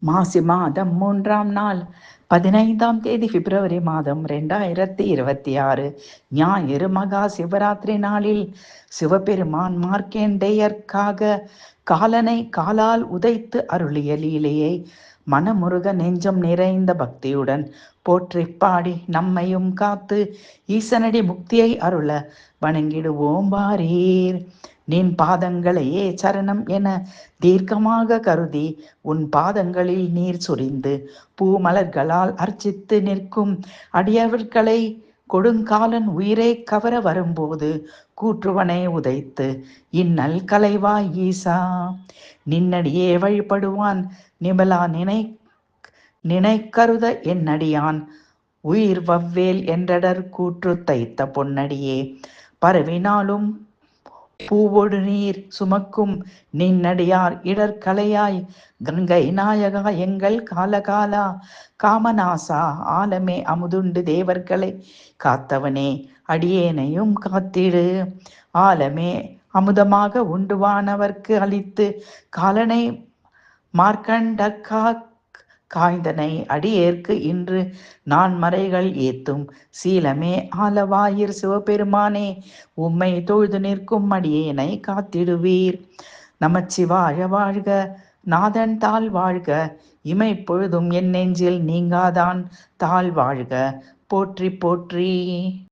மாசி மாதம் 3ஆம் நாள் 15ஆம் தேதி பிப்ரவரி மாதம் 2026 ஞாயிறு மகா சிவராத்திரி நாளில் சிவபெருமான் மார்க்கண்டேயர்க்காக காலனை காலால் உதைத்து அருளிய லீலையை மனமுருக நெஞ்சம் நிறைந்த பக்தியுடன் போற்றி பாடி நம்மையும் காத்து ஈசனடி முக்தியை அருள வணங்கிடுவோம் வாரீர். நின் பாதங்களையே சரணம் என தீர்க்கமாக கருதி உன் பாதங்களில் நீர் சொரிந்து பூமலர்களால் அர்ச்சித்து நிற்கும் அடியவர்களை கொடுங்காலன் உயிரை கவர வரும்போது கூற்றுவனை உதைத்து இன்னல் கலைவாய் ஈசா. நின்னடியே வழிபடுவான் நிமலா நினைக்கருத என்னடியான் உயிர் வவ்வேல் என்றடர் கூற்று தைத்த பொன்னடியே பரவினாலும் பூவொடு நீர் சுமக்கும் நின்னடியார் இடர்கலையாய் கங்கை நாயகா எங்கள் காலகாலா காமநாசா ஆலமே அமுதுண்டு தேவர்களை காத்தவனே அடியேனையும் காத்திடு. ஆலமே அமுதமாக உண்டுவானவர்க்கு அளித்து காலனை மார்க்கண்டக்கா காய்ந்தனை அடியேற்கு இன்று நான் மறைகள் ஏத்தும் சீலமே ஆலவாயிர் சிவபெருமானே உம்மை தொழுது நிற்கும் அடியேனை காத்திடுவீர். நமச்சிவாய வாழ்க, நாதன் தாழ் வாழ்க, இமை பொழுதும் என் நெஞ்சில் நீங்காதான் தாழ் வாழ்க. போற்றி போற்றி.